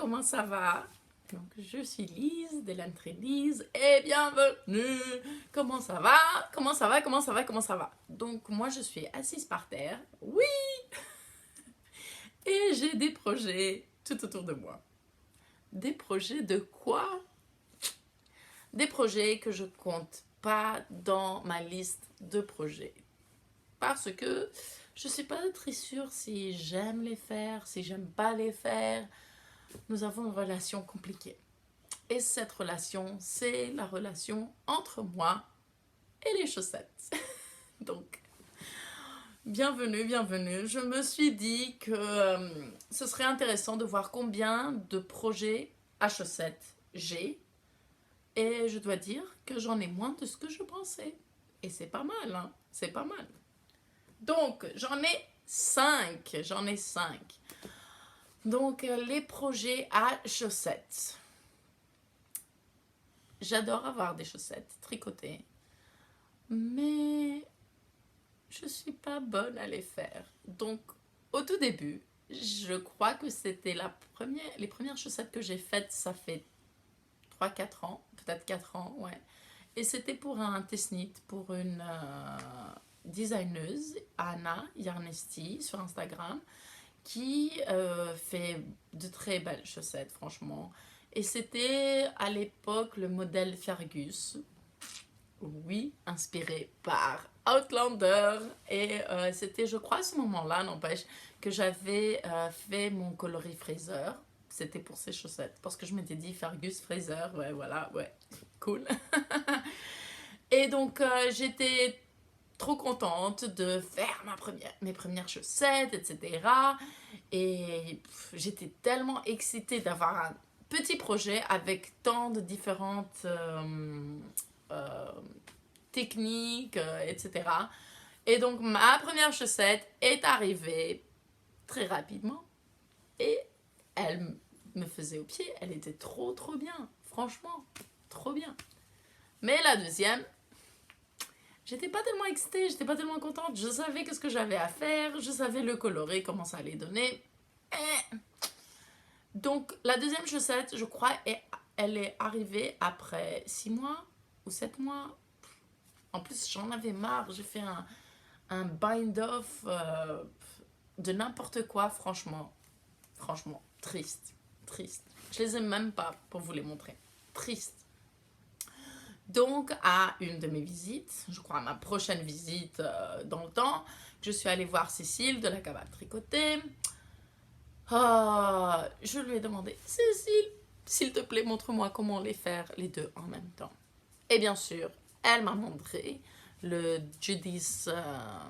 comment ça va? Donc, je suis Lise, d'Hélène Lise, et bienvenue! Comment ça va? Comment ça va? Comment ça va? Comment ça va? Donc, moi, je suis assise par terre, oui! Et j'ai des projets tout autour de moi. Des projets de quoi? Des projets que je compte pas dans ma liste de projets. Parce que je suis pas très sûre si j'aime les faire, si j'aime pas les faire. Nous avons une relation compliquée. Et cette relation, c'est la relation entre moi et les chaussettes. Donc, bienvenue, bienvenue. Je me suis dit que ce serait intéressant de voir combien de projets à chaussettes j'ai. Et je dois dire que j'en ai moins de ce que je pensais. Et c'est pas mal, hein? C'est pas mal. Donc, j'en ai 5. J'en ai 5. Donc, les projets à chaussettes. J'adore avoir des chaussettes tricotées. Mais je suis pas bonne à les faire. Donc, au tout début, je crois que c'était les premières chaussettes que j'ai faites, ça fait 3-4 ans, peut-être 4 ans, ouais. Et c'était pour un Tesnit, pour une designeuse, Anna Yarnesti, sur Instagram, qui fait de très belles chaussettes, franchement. Et c'était à l'époque le modèle Fergus. Oui, inspiré par Outlander. Et c'était, je crois, à ce moment-là, n'empêche, que j'avais fait mon coloris Fraser. C'était pour ces chaussettes. Parce que je m'étais dit Fergus Fraser, ouais, voilà, ouais, cool. Et donc, j'étais trop contente de faire mes premières chaussettes, etc. Et j'étais tellement excitée d'avoir un petit projet avec tant de différentes euh, techniques, etc. Et donc, ma première chaussette est arrivée très rapidement. Et elle me faisait au pied. Elle était trop, trop bien. Franchement, trop bien. Mais la deuxième, j'étais pas tellement excitée, j'étais pas tellement contente. Je savais que ce que j'avais à faire, je savais le colorer, comment ça allait donner. Donc, la deuxième chaussette, je crois, elle est arrivée après 6 mois ou 7 mois. En plus, j'en avais marre. J'ai fait un bind-off de n'importe quoi, franchement. Franchement, triste. Triste. Je les aime même pas pour vous les montrer. Triste. Donc, à une de mes visites, je crois à ma prochaine visite dans le temps, je suis allée voir Cécile de la cabane tricotée. Je lui ai demandé, Cécile, s'il te plaît, montre-moi comment les faire les deux en même temps. Et bien sûr, elle m'a montré le Judy's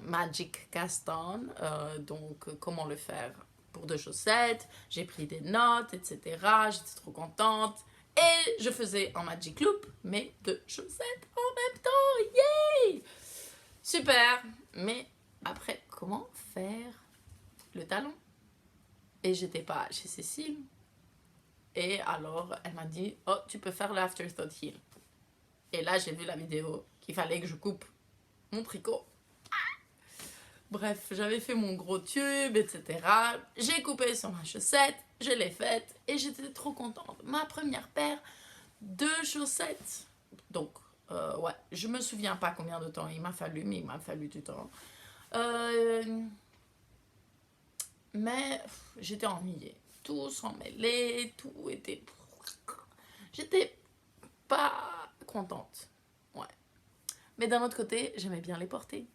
Magic Cast-On, donc comment le faire pour 2 chaussettes. J'ai pris des notes, etc. J'étais trop contente. Et je faisais en Magic Loop mes 2 chaussettes en même temps. Yay! Super! Mais après, comment faire le talon? Et j'étais pas chez Cécile. Et alors, elle m'a dit, oh, tu peux faire l'afterthought heel. Et là, j'ai vu la vidéo qu'il fallait que je coupe mon tricot. Bref, j'avais fait mon gros tube, etc. J'ai coupé sur ma chaussette, je l'ai faite et j'étais trop contente. Ma première paire de chaussettes. Donc, ouais, je me souviens pas combien de temps il m'a fallu, mais il m'a fallu du temps. Mais j'étais ennuyée. Tout s'en mêlait, tout était... J'étais pas contente. Ouais. Mais d'un autre côté, j'aimais bien les porter.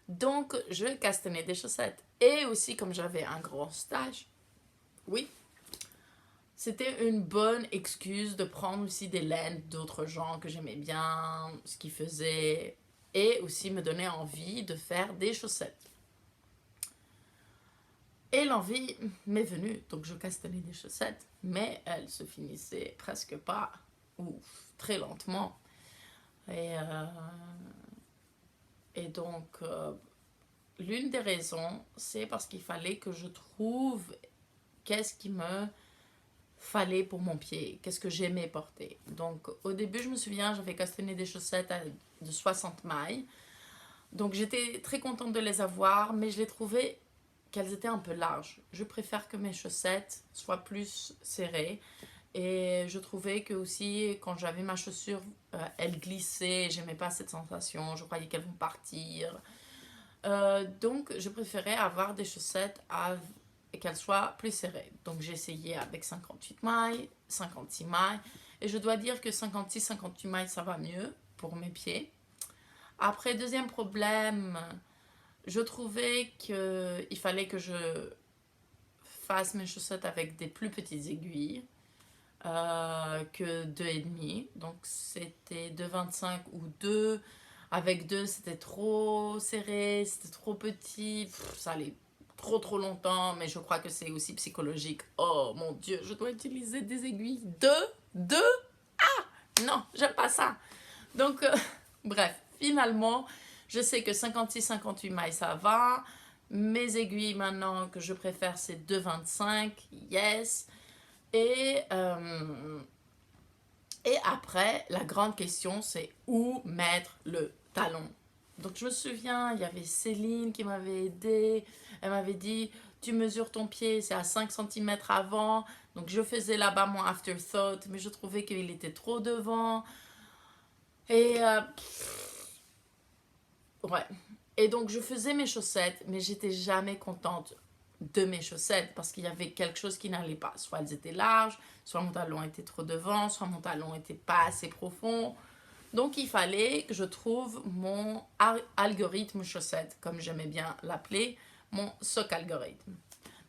Donc, je castonnais des chaussettes. Et aussi, comme j'avais un grand stage, oui, c'était une bonne excuse de prendre aussi des laines d'autres gens que j'aimais bien, ce qu'ils faisaient, et aussi me donner envie de faire des chaussettes. Et l'envie m'est venue, donc je castonnais des chaussettes, mais elles se finissaient presque pas, ou très lentement. Et donc, l'une des raisons, c'est parce qu'il fallait que je trouve qu'est-ce qui me fallait pour mon pied, qu'est-ce que j'aimais porter. Donc, au début, je me souviens, j'avais castonné des chaussettes de 60 mailles. Donc, j'étais très contente de les avoir, mais je les trouvais qu'elles étaient un peu larges. Je préfère que mes chaussettes soient plus serrées. Et je trouvais que aussi, quand j'avais ma chaussure, elle glissait. J'aimais pas cette sensation. Je croyais qu'elles vont partir. Donc, je préférais avoir des chaussettes et qu'elles soient plus serrées. Donc, j'ai essayé avec 58 mailles, 56 mailles. Et je dois dire que 56-58 mailles, ça va mieux pour mes pieds. Après, deuxième problème, je trouvais qu'il fallait que je fasse mes chaussettes avec des plus petites aiguilles que 2,5. Donc, c'était 2,25 ou 2. Avec 2, c'était trop serré, c'était trop petit. Ça allait trop longtemps, mais je crois que c'est aussi psychologique. Oh mon Dieu, je dois utiliser des aiguilles. 2. Non, j'aime pas ça. Donc, bref, finalement, je sais que 56-58 mailles, ça va. Mes aiguilles, maintenant, que je préfère, c'est 2,25. Yes. Et après, la grande question, c'est où mettre le talon. Donc, je me souviens, il y avait Céline qui m'avait aidée. Elle m'avait dit, tu mesures ton pied, c'est à 5 cm avant. Donc, je faisais là-bas mon afterthought, mais je trouvais qu'il était trop devant. Et ouais. Et donc, je faisais mes chaussettes, mais j'étais jamais contente de mes chaussettes parce qu'il y avait quelque chose qui n'allait pas. Soit elles étaient larges, soit mon talon était trop devant, soit mon talon n'était pas assez profond. Donc, il fallait que je trouve mon algorithme chaussette, comme j'aimais bien l'appeler, mon sock algorithme.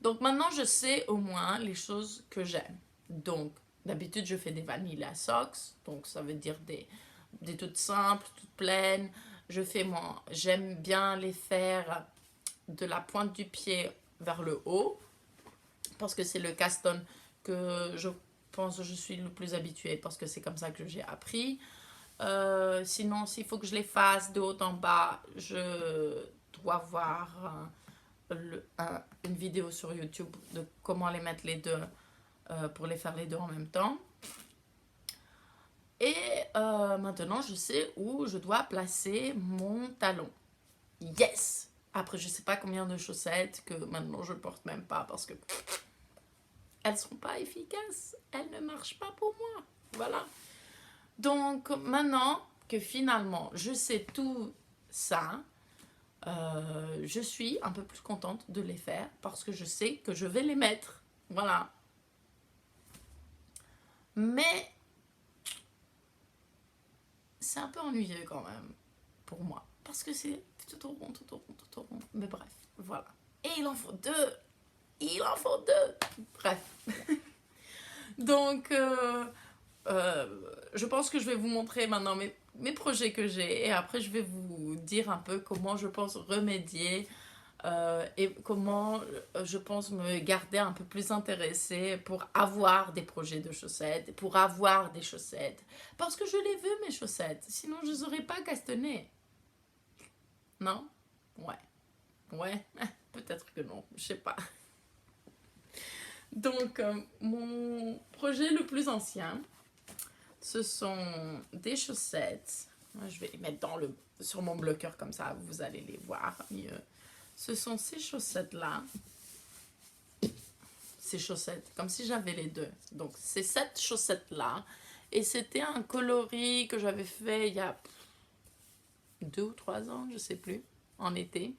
Donc, maintenant, je sais au moins les choses que j'aime. Donc, d'habitude, je fais des vanilla socks. Donc, ça veut dire des toutes simples, toutes pleines. J'aime bien les faire de la pointe du pied vers le haut. Parce que c'est le caston que je pense que je suis le plus habituée. Parce que c'est comme ça que j'ai appris. Sinon, s'il faut que je les fasse de haut en bas, je dois voir une vidéo sur YouTube de comment les mettre les deux pour les faire les deux en même temps. Et maintenant, je sais où je dois placer mon talon. Yes! Après, je sais pas combien de chaussettes que maintenant je porte même pas parce que elles sont pas efficaces. Elles ne marchent pas pour moi. Voilà. Donc, maintenant que finalement, je sais tout ça, je suis un peu plus contente de les faire parce que je sais que je vais les mettre. Voilà. Mais c'est un peu ennuyeux quand même pour moi parce que c'est tout au rond, tout au rond, tout au rond. Mais bref, voilà. Et il en faut deux. Il en faut deux. Bref. Donc, je pense que je vais vous montrer maintenant mes projets que j'ai et après je vais vous dire un peu comment je pense remédier et comment je pense me garder un peu plus intéressée pour avoir des projets de chaussettes, pour avoir des chaussettes. Parce que je les veux mes chaussettes, sinon je ne les aurais pas castannées. Non? Ouais. Ouais, peut-être que non, je sais pas. Donc, mon projet le plus ancien, ce sont des chaussettes. Je vais les mettre sur mon bloqueur comme ça, vous allez les voir mieux. Ce sont ces chaussettes-là. Ces chaussettes, comme si j'avais les deux. Donc, c'est cette chaussette-là. Et c'était un coloris que j'avais fait il y a 2 ou 3 ans, je sais plus, en été.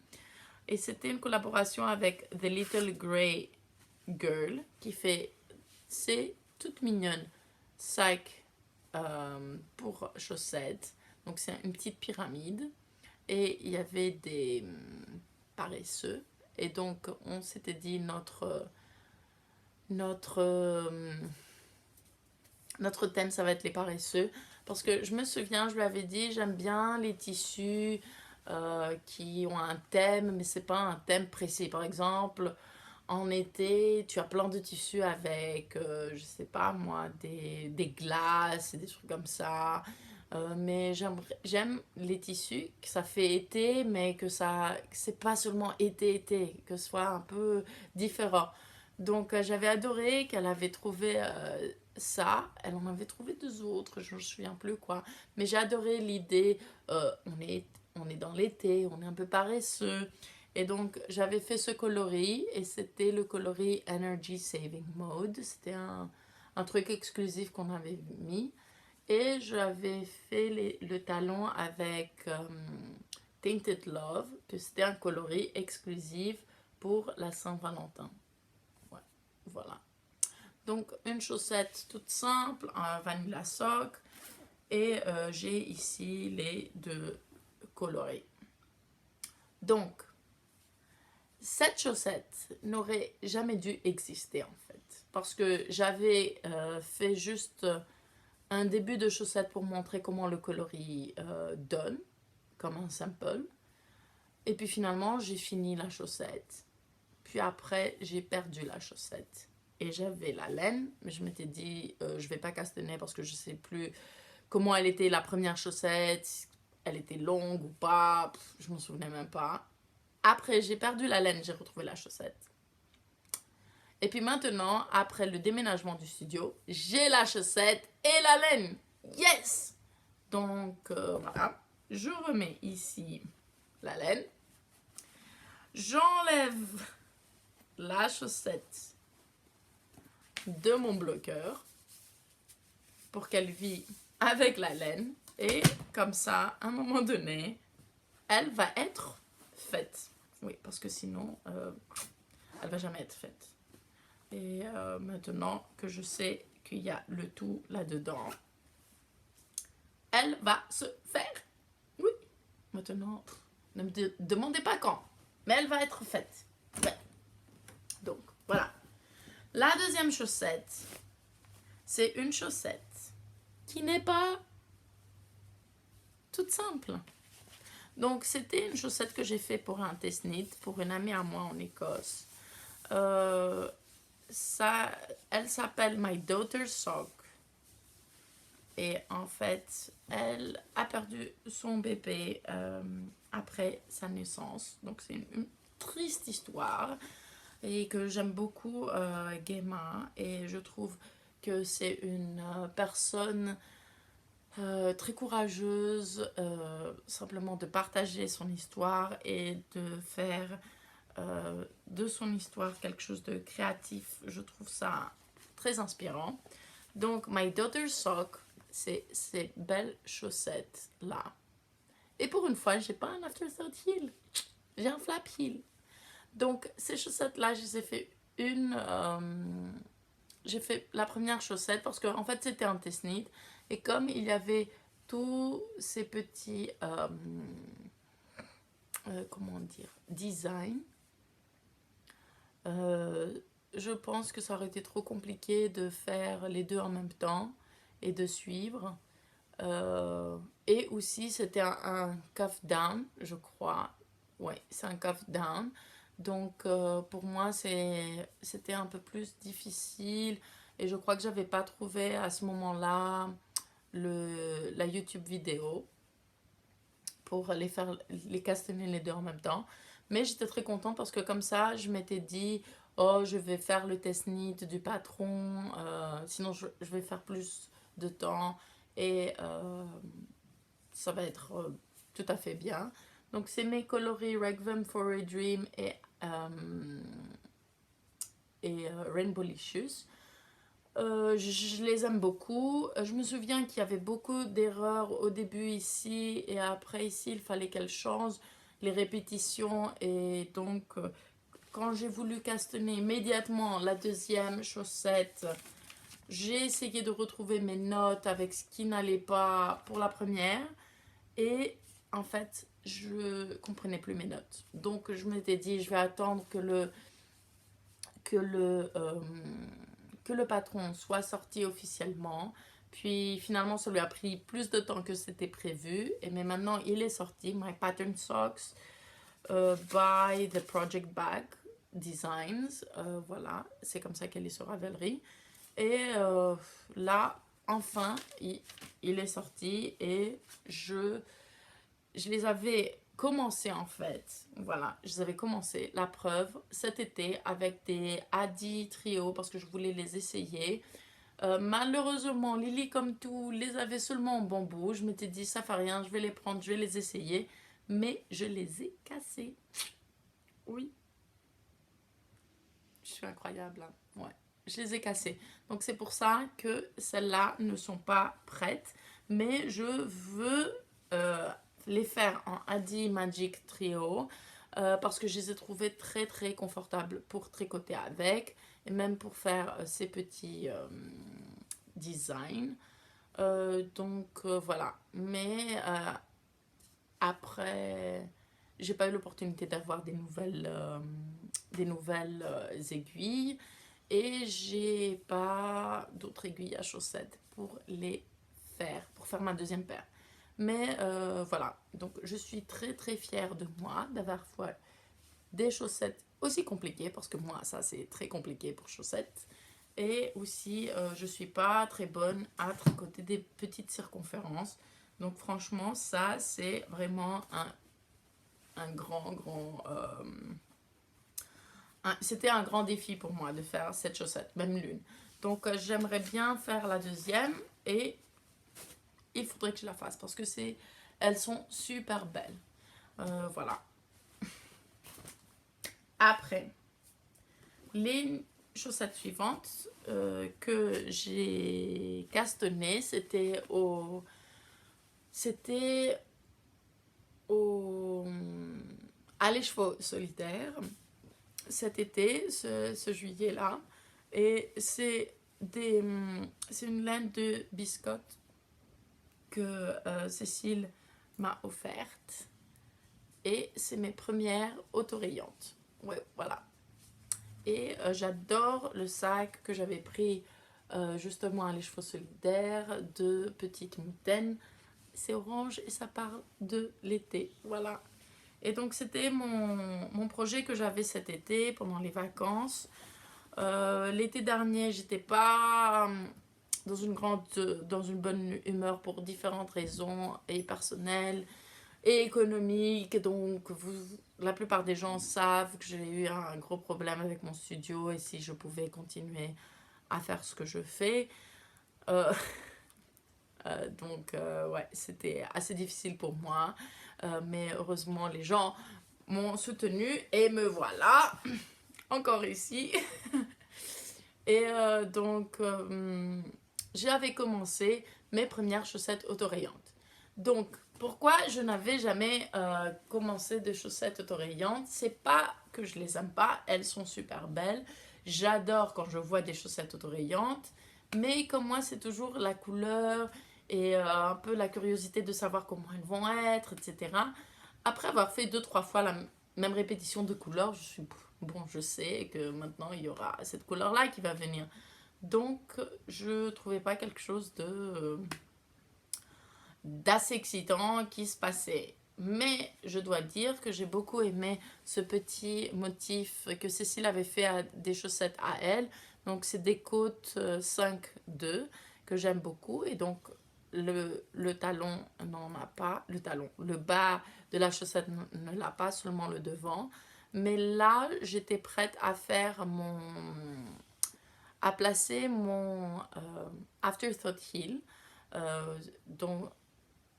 Et c'était une collaboration avec The Little Grey Girl qui fait, c'est toute mignonne, sac pour chaussettes. Donc c'est une petite pyramide et il y avait des paresseux et donc on s'était dit notre thème ça va être les paresseux parce que je me souviens je lui avais dit j'aime bien les tissus qui ont un thème mais c'est pas un thème précis. Par exemple en été, tu as plein de tissus avec, je sais pas moi, des glaces et des trucs comme ça. Mais j'aime les tissus, que ça fait été, mais que c'est pas seulement été, que ce soit un peu différent. Donc j'avais adoré qu'elle avait trouvé ça. Elle en avait trouvé 2 autres, je ne me souviens plus quoi. Mais j'ai adoré l'idée, on est dans l'été, on est un peu paresseux. Et donc, j'avais fait ce coloris et c'était le coloris Energy Saving Mode. C'était un truc exclusif qu'on avait mis. Et j'avais fait le talon avec Tainted Love, que c'était un coloris exclusif pour la Saint-Valentin. Ouais, voilà. Donc, une chaussette toute simple, un Vanilla Sock. Et j'ai ici les deux coloris. Donc, cette chaussette n'aurait jamais dû exister en fait. Parce que j'avais fait juste un début de chaussette pour montrer comment le coloris donne, comme un sample. Et puis finalement, j'ai fini la chaussette. Puis après, j'ai perdu la chaussette. Et j'avais la laine, mais je m'étais dit, je vais pas castaner parce que je sais plus comment elle était la première chaussette, elle était longue ou pas, je m'en souvenais même pas. Après, j'ai perdu la laine, j'ai retrouvé la chaussette. Et puis maintenant, après le déménagement du studio, j'ai la chaussette et la laine. Yes! Donc, voilà. Je remets ici la laine. J'enlève la chaussette de mon bloqueur pour qu'elle vit avec la laine. Et comme ça, à un moment donné, elle va être faite. Oui, parce que sinon, elle va jamais être faite. Et maintenant que je sais qu'il y a le tout là-dedans, elle va se faire. Oui. Maintenant, ne me demandez pas quand, mais elle va être faite. Ouais. Donc, voilà. La deuxième chaussette, c'est une chaussette qui n'est pas toute simple. Donc, c'était une chaussette que j'ai fait pour un test knit, pour une amie à moi en Écosse. Elle s'appelle My Daughter's Sock. Et en fait, elle a perdu son bébé après sa naissance. Donc, c'est une triste histoire. Et que j'aime beaucoup Gemma. Et je trouve que c'est une personne très courageuse, simplement de partager son histoire et de faire de son histoire quelque chose de créatif. Je trouve ça très inspirant. Donc, My Daughter's Sock, c'est ces belles chaussettes là. Et pour une fois, j'ai pas un afterthird heel, j'ai un flap heel. Donc, ces chaussettes là, je les ai fait j'ai fait la première chaussette parce que en fait c'était un test knit et comme il y avait tous ces petits comment dire, design, je pense que ça aurait été trop compliqué de faire les deux en même temps et de suivre. Et aussi, c'était un cuff down, je crois. Ouais, c'est un cuff down. Donc, pour moi, c'était un peu plus difficile. Et je crois que j'avais pas trouvé à ce moment-là la YouTube vidéo pour les castaner les deux en même temps. Mais j'étais très contente parce que comme ça, je m'étais dit, oh, je vais faire le test knit du patron, sinon je vais faire plus de temps et ça va être tout à fait bien. Donc c'est mes coloris Requiem for a Dream et Rainbow Licious. Je les aime beaucoup. Je me souviens qu'il y avait beaucoup d'erreurs au début ici et après ici, il fallait qu'elles changent les répétitions. Et donc, quand j'ai voulu castaner immédiatement la deuxième chaussette, j'ai essayé de retrouver mes notes avec ce qui n'allait pas pour la première. Et en fait, je comprenais plus mes notes. Donc, je m'étais dit, je vais attendre que le patron soit sorti officiellement. Puis finalement, ça lui a pris plus de temps que c'était prévu. Mais maintenant, il est sorti. My Pattern Socks by the Project Bag Designs. Voilà, c'est comme ça qu'elle est sur Ravelry. Et là, enfin, il est sorti et je les avais commencé en fait. Voilà, je les avais commencé, la preuve, cet été avec des Adi Trio parce que je voulais les essayer. Malheureusement, Lily comme tout les avait seulement en bambou. Je m'étais dit ça fait rien, je vais les prendre, je vais les essayer. Mais je les ai cassés. Oui, je suis incroyable, hein. Ouais, je les ai cassées. Donc c'est pour ça que celles-là ne sont pas prêtes. Mais je veux euh, les faire en Adi Magic Trio parce que je les ai trouvées très très confortables pour tricoter avec et même pour faire ces petits designs. Voilà. Mais après, j'ai pas eu l'opportunité d'avoir des nouvelles aiguilles et j'ai pas d'autres aiguilles à chaussettes pour faire ma deuxième paire. Mais voilà, donc je suis très très fière de moi d'avoir fait des chaussettes aussi compliquées parce que moi ça c'est très compliqué pour chaussettes. Et aussi, je suis pas très bonne à tricoter des petites circonférences. Donc franchement, ça c'est vraiment un grand, grand... c'était un grand défi pour moi de faire cette chaussette, même l'une. Donc j'aimerais bien faire la deuxième et il faudrait que je la fasse parce que elles sont super belles. Voilà. Après, les chaussettes suivantes que j'ai castannées, c'était au, à l'écheveau solitaire cet été, ce juillet-là. Et c'est une laine de biscotte que Cécile m'a offerte. Et c'est mes premières autorayantes. Ouais, voilà. Et j'adore le sac que j'avais pris justement à l'écheveau solidaire de Petite Moutaine. C'est orange et ça parle de l'été. Voilà. Et donc c'était mon projet que j'avais cet été pendant les vacances. L'été dernier, j'étais pas dans une bonne humeur pour différentes raisons et personnelles et économiques. Donc la plupart des gens savent que j'ai eu un gros problème avec mon studio et si je pouvais continuer à faire ce que je fais. Euh, ouais, c'était assez difficile pour moi. Mais heureusement, les gens m'ont soutenu et me voilà encore ici. Et j'avais commencé mes premières chaussettes autorayantes. Donc, pourquoi je n'avais jamais commencé de chaussettes autorayantes? C'est pas que je les aime pas, elles sont super belles. J'adore quand je vois des chaussettes autorayantes, mais comme moi, c'est toujours la couleur et un peu la curiosité de savoir comment elles vont être, etc. Après avoir fait deux, trois fois la même répétition de couleurs, je suis bon, je sais que maintenant il y aura cette couleur-là qui va venir. Donc, je trouvais pas quelque chose d'assez excitant qui se passait. Mais je dois dire que j'ai beaucoup aimé ce petit motif que Cécile avait fait à des chaussettes à elle. Donc, c'est des côtes 5-2 que j'aime beaucoup. Et donc, le talon n'en a pas. Le bas de la chaussette ne l'a pas, seulement le devant. Mais là, j'étais prête à placer mon Afterthought Heel. Dont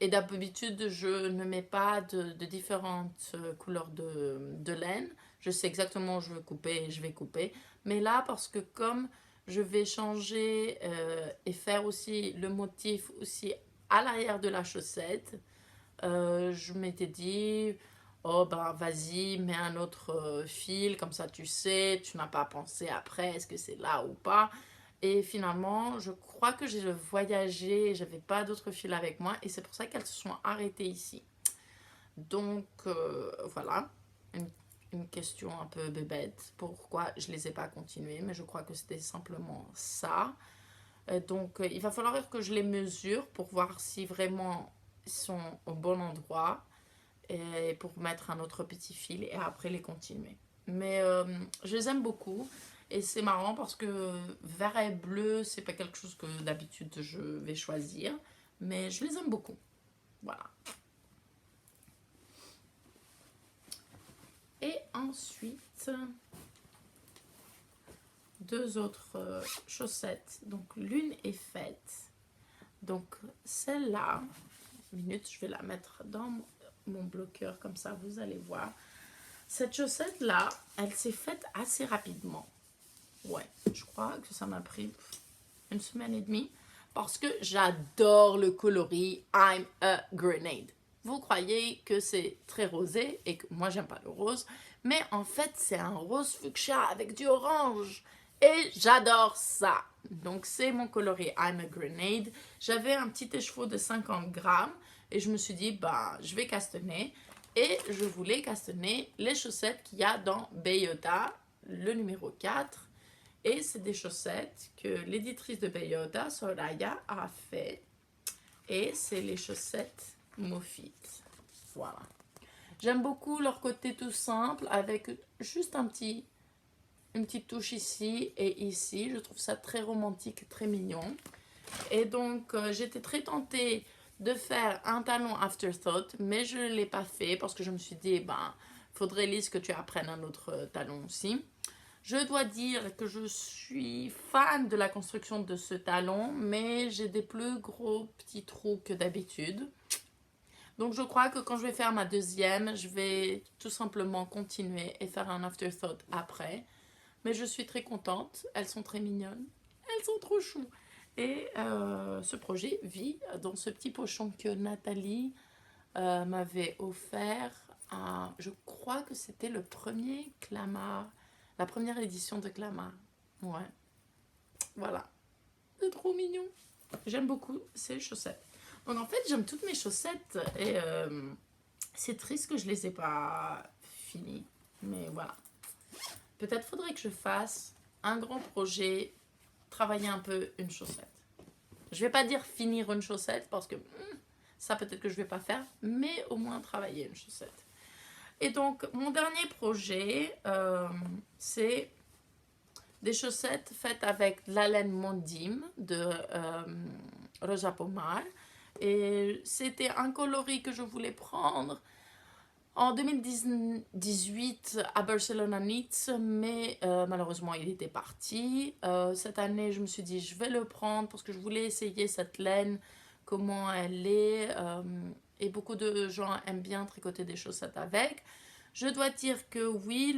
et d'habitude, je ne mets pas de différentes couleurs de laine. Je sais exactement où je veux couper et je vais couper. Mais là, parce que comme je vais changer et faire aussi le motif aussi à l'arrière de la chaussette, je m'étais dit, oh ben vas-y, mets un autre fil, comme ça tu sais, tu n'as pas pensé après, est-ce que c'est là ou pas. Et finalement, je crois que j'ai voyagé, j'avais pas d'autres fils avec moi et c'est pour ça qu'elles se sont arrêtées ici. Donc voilà, une, une question un peu bébête, pourquoi je les ai pas continuées, mais je crois que c'était simplement ça. Il va falloir que je les mesure pour voir si vraiment ils sont au bon endroit et pour mettre un autre petit fil et après les continuer. Mais je les aime beaucoup et c'est marrant parce que vert et bleu, c'est pas quelque chose que d'habitude je vais choisir, mais je les aime beaucoup. Voilà. Et ensuite, deux autres chaussettes. Donc l'une est faite. Donc celle-là, minute, je vais la mettre dans mon bloqueur comme ça, vous allez voir. Cette chaussette-là, elle s'est faite assez rapidement. Ouais, je crois que ça m'a pris une semaine et demie. Parce que j'adore le coloris I'm a Grenade. Vous croyez que c'est très rosé et que moi j'aime pas le rose. Mais en fait c'est un rose fuchsia avec du orange. Et j'adore ça. Donc c'est mon coloris I'm a Grenade. J'avais un petit écheveau de 50 grammes. Et je me suis dit, bah, je vais castanner. Et je voulais castanner les chaussettes qu'il y a dans Bayota, le numéro 4. Et c'est des chaussettes que l'éditrice de Bayota, Soraya, a fait. Et c'est les chaussettes Mofit. Voilà. J'aime beaucoup leur côté tout simple avec juste une petite touche ici et ici. Je trouve ça très romantique, très mignon. Et donc, j'étais très tentée de faire un talon Afterthought, mais je ne l'ai pas fait parce que je me suis dit, ben, faudrait, Lise, que tu apprennes un autre talon aussi. Je dois dire que je suis fan de la construction de ce talon, mais j'ai des plus gros petits trous que d'habitude. Donc je crois que quand je vais faire ma deuxième, je vais tout simplement continuer et faire un afterthought après. Mais je suis très contente, elles sont très mignonnes, elles sont trop choues. Et ce projet vit dans ce petit pochon que Nathalie m'avait offert. Je crois que c'était le premier Clamart, la première édition de Clamart. Ouais, voilà. C'est trop mignon. J'aime beaucoup ces chaussettes. Donc en fait, j'aime toutes mes chaussettes et c'est triste que je les ai pas finies. Mais voilà. Peut-être faudrait que je fasse un grand projet, travailler un peu une chaussette. Je vais pas dire finir une chaussette parce que ça peut-être que je vais pas faire, mais au moins travailler une chaussette. Et donc mon dernier projet, c'est des chaussettes faites avec de la laine Mondim de Rosa Pomar. Et c'était un coloris que je voulais prendre en 2018 à Barcelona Knits, mais malheureusement il était parti. Cette année je me suis dit je vais le prendre parce que je voulais essayer cette laine, comment elle est. Et beaucoup de gens aiment bien tricoter des chaussettes avec. Je dois dire que oui,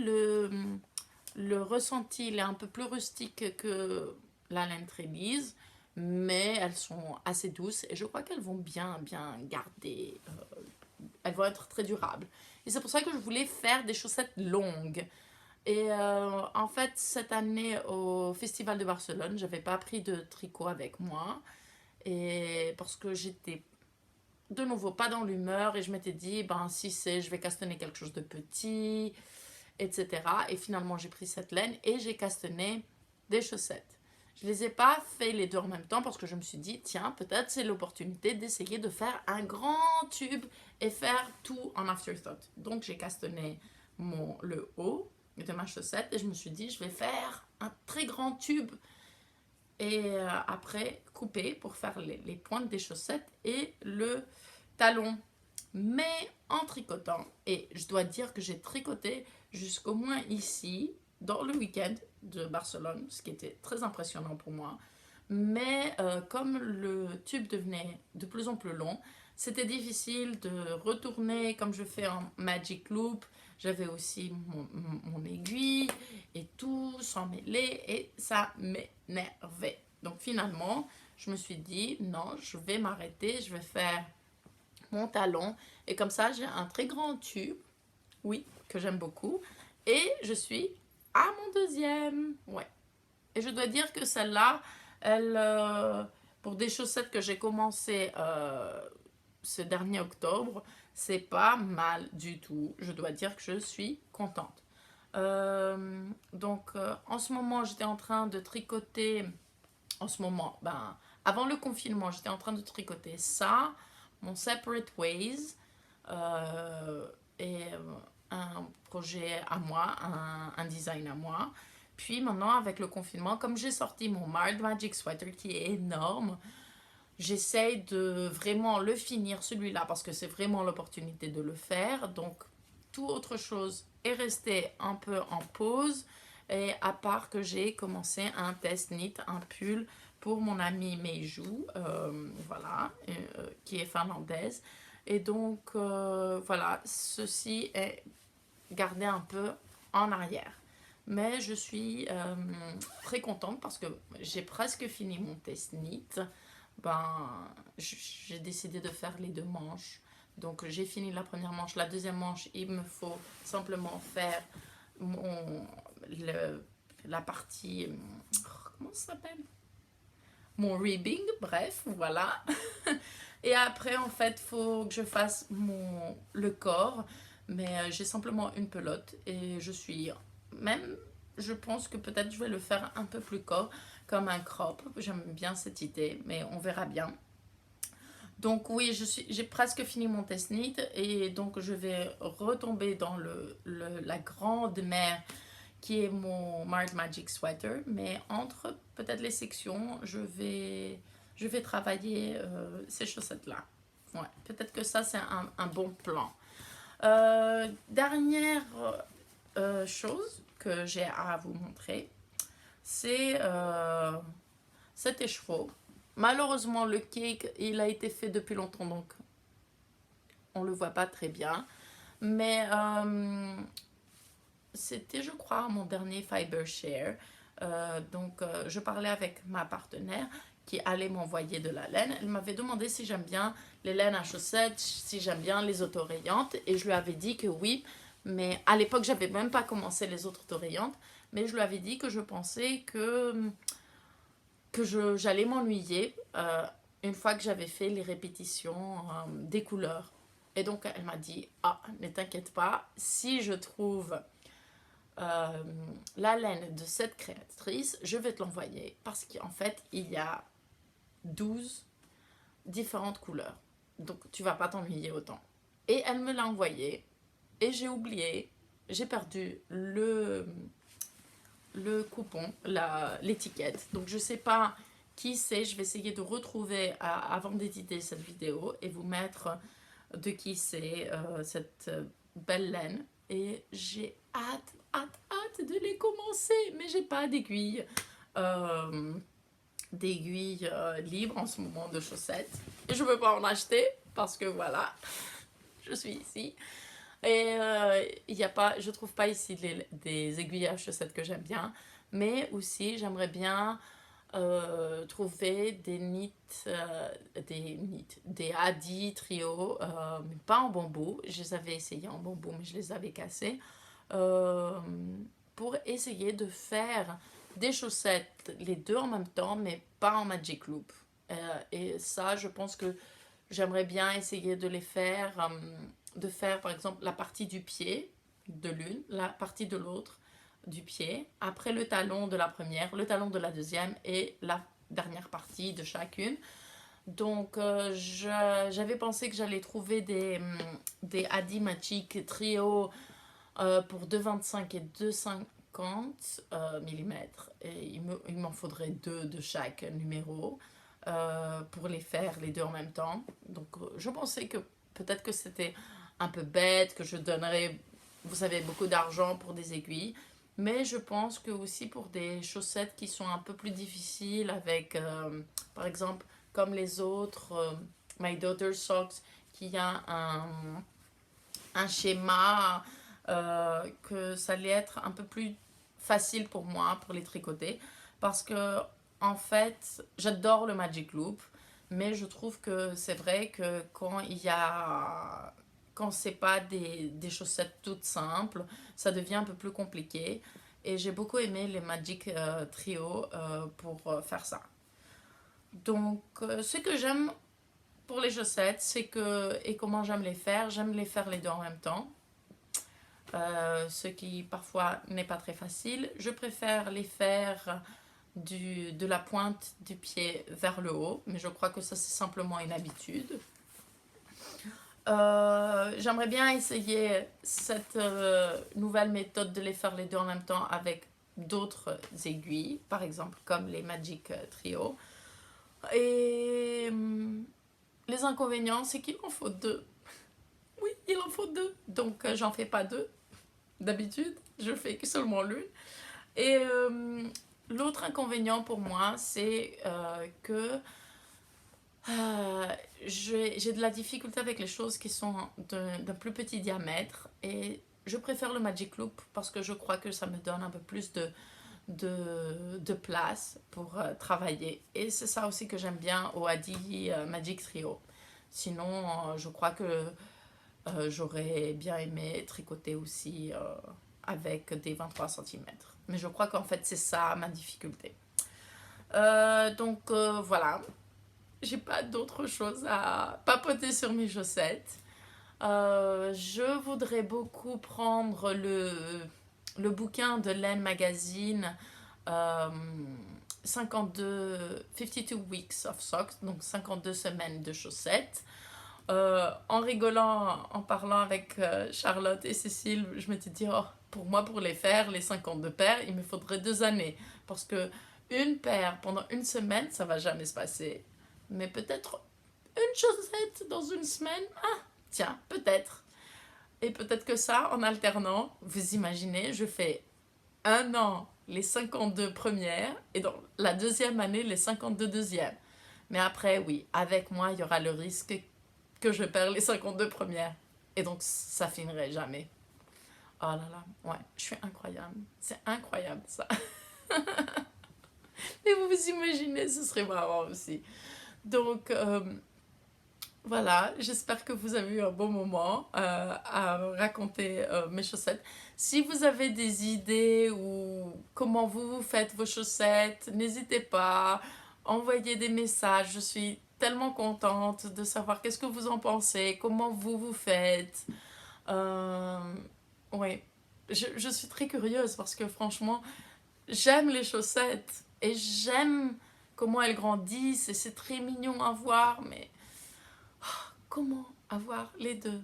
le ressenti il est un peu plus rustique que la laine très lisse, mais elles sont assez douces et je crois qu'elles vont bien garder. Elles vont être très durables. Et c'est pour ça que je voulais faire des chaussettes longues. Et en fait, cette année au Festival de Barcelone, j'avais pas pris de tricot avec moi. Et parce que j'étais de nouveau pas dans l'humeur et je m'étais dit, ben si c'est, je vais castanner quelque chose de petit, etc. Et finalement, j'ai pris cette laine et j'ai castanné des chaussettes. Je ne les ai pas fait les deux en même temps parce que je me suis dit, tiens, peut-être c'est l'opportunité d'essayer de faire un grand tube et faire tout en afterthought. Donc, j'ai castanné le haut de ma chaussette et je me suis dit, je vais faire un très grand tube et après couper pour faire les pointes des chaussettes et le talon. Mais en tricotant, et je dois dire que j'ai tricoté jusqu'au moins ici, dans le week-end de Barcelone, ce qui était très impressionnant pour moi. Mais comme le tube devenait de plus en plus long, c'était difficile de retourner comme je fais en Magic Loop. J'avais aussi mon aiguille et tout s'en mêlait et ça m'énervait. Donc finalement, je me suis dit non, je vais m'arrêter, je vais faire mon talon et comme ça j'ai un très grand tube, oui, que j'aime beaucoup et je suis à mon deuxième, ouais. Et je dois dire que celle-là, elle, pour des chaussettes que j'ai commencé ce dernier octobre, c'est pas mal du tout. Je dois dire que je suis contente. Donc en ce moment, j'étais en train de tricoter. En ce moment, ben, avant le confinement, j'étais en train de tricoter ça, mon Separate Ways, et un projet à moi, un design à moi. Puis maintenant, avec le confinement, comme j'ai sorti mon Mild Magic Sweater qui est énorme, j'essaye de vraiment le finir celui-là parce que c'est vraiment l'opportunité de le faire. Donc, tout autre chose est resté un peu en pause. Et à part que j'ai commencé un test knit, un pull pour mon amie Meiju, voilà, qui est finlandaise. Et donc, voilà, ceci est garder un peu en arrière. Mais je suis très contente parce que j'ai presque fini mon test knit. Ben, j'ai décidé de faire les deux manches. Donc j'ai fini la première manche. La deuxième manche, il me faut simplement faire mon, la partie... Comment ça s'appelle? Mon ribbing, bref, voilà. Et après, en fait, il faut que je fasse le corps. Mais j'ai simplement une pelote et je suis même, je pense que peut-être je vais le faire un peu plus corps, comme un crop. J'aime bien cette idée, mais on verra bien. Donc oui, j'ai presque fini mon test knit et donc je vais retomber dans la grande mer qui est mon Mars Magic Sweater. Mais entre peut-être les sections, je vais travailler ces chaussettes-là. Ouais, peut-être que ça c'est un bon plan. Dernière chose que j'ai à vous montrer, c'est cet écheveau. Malheureusement, le cake, il a été fait depuis longtemps, donc on le voit pas très bien. Mais c'était, je crois, mon dernier Fiber Share. Je parlais avec ma partenaire qui allait m'envoyer de la laine. Elle m'avait demandé si j'aime bien les laines à chaussettes, si j'aime bien les autorayantes. Et je lui avais dit que oui. Mais à l'époque, j'avais même pas commencé les autres autorayantes. Mais je lui avais dit que je pensais que j'allais m'ennuyer une fois que j'avais fait les répétitions des couleurs. Et donc, elle m'a dit, ah, ne t'inquiète pas, si je trouve la laine de cette créatrice, je vais te l'envoyer. Parce qu'en fait, il y a 12 différentes couleurs. Donc, tu vas pas t'ennuyer autant. Et elle me l'a envoyé. Et j'ai oublié. J'ai perdu le coupon, l'étiquette. Donc je sais pas qui c'est. Je vais essayer de retrouver avant d'éditer cette vidéo et vous mettre de qui c'est cette belle laine. Et j'ai hâte de les commencer. Mais j'ai pas d'aiguille. D'aiguilles libres en ce moment de chaussettes. Et je veux pas en acheter parce que voilà, je suis ici. Et y a pas, je trouve pas ici des aiguilles à chaussettes que j'aime bien. Mais aussi, j'aimerais bien trouver des Hadi trio, mais pas en bambou. Je les avais essayés en bambou, mais je les avais cassés. Euh, pour essayer de faire des chaussettes, les deux en même temps, mais pas en Magic Loop. Et ça, je pense que j'aimerais bien essayer de les faire, de faire par exemple la partie du pied de l'une, la partie de l'autre du pied, après le talon de la première, le talon de la deuxième et la dernière partie de chacune. Donc j'avais pensé que j'allais trouver des Hadi Magic Trio pour 2,25 et 2,50 mm. Et il m'en faudrait deux de chaque numéro pour les faire les deux en même temps. Donc je pensais que peut-être que c'était un peu bête, que je donnerais, vous savez, beaucoup d'argent pour des aiguilles. Mais je pense que aussi pour des chaussettes qui sont un peu plus difficiles avec, par exemple, comme les autres, My Daughter's Socks, qui a un schéma que ça allait être un peu plus facile pour moi pour les tricoter parce que en fait j'adore le Magic Loop mais je trouve que c'est vrai que quand c'est pas des chaussettes toutes simples ça devient un peu plus compliqué et j'ai beaucoup aimé les Magic Trio pour faire ça. Donc ce que j'aime pour les chaussettes c'est que et comment j'aime les faire les deux en même temps. Ce qui parfois n'est pas très facile. Je préfère les faire de la pointe du pied vers le haut, mais je crois que ça c'est simplement une habitude. J'aimerais bien essayer cette nouvelle méthode de les faire les deux en même temps avec d'autres aiguilles, par exemple comme les Magic Trio. Et les inconvénients, c'est qu'il en faut deux. Oui, il en faut deux, donc j'en fais pas deux. D'habitude, je fais que seulement l'une. Et l'autre inconvénient pour moi, c'est que j'ai de la difficulté avec les choses qui sont d'un plus petit diamètre. Et je préfère le Magic Loop parce que je crois que ça me donne un peu plus de place pour travailler. Et c'est ça aussi que j'aime bien au Adi Magic Trio. Sinon, je crois que j'aurais bien aimé tricoter aussi avec des 23 centimètres. Mais je crois qu'en fait, c'est ça ma difficulté. Donc voilà, j'ai pas d'autre chose à papoter sur mes chaussettes. Je voudrais beaucoup prendre le bouquin de Len Magazine, euh, 52 Weeks of Socks, donc 52 semaines de chaussettes. En rigolant, en parlant avec Charlotte et Cécile, je m'étais dit, oh, pour moi, pour les faire, les 52 paires, il me faudrait 2 années. Parce que une paire pendant une semaine, ça va jamais se passer. Mais peut-être une chaussette dans une semaine, ah, tiens, peut-être. Et peut-être que ça, en alternant, vous imaginez, je fais un an les 52 premières et dans la deuxième année les 52 deuxièmes. Mais après, oui, avec moi, il y aura le risque que je perds les 52 premières. Et donc, ça finirait jamais. Oh là là, ouais, je suis incroyable. C'est incroyable, ça. Mais vous vous imaginez, ce serait marrant aussi. Donc, voilà, j'espère que vous avez eu un bon moment à raconter mes chaussettes. Si vous avez des idées ou comment vous faites vos chaussettes, n'hésitez pas, envoyez des messages. Je suis tellement contente de savoir qu'est-ce que vous en pensez, comment vous faites. Euh, oui, je suis très curieuse parce que franchement, j'aime les chaussettes et j'aime comment elles grandissent et c'est très mignon à voir, mais comment avoir les deux?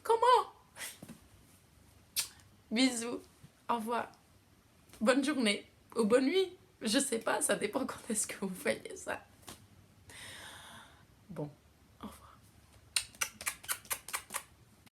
Comment? Bisous, au revoir, bonne journée ou bonne nuit. Je sais pas, ça dépend quand est-ce que vous voyez ça. Bon.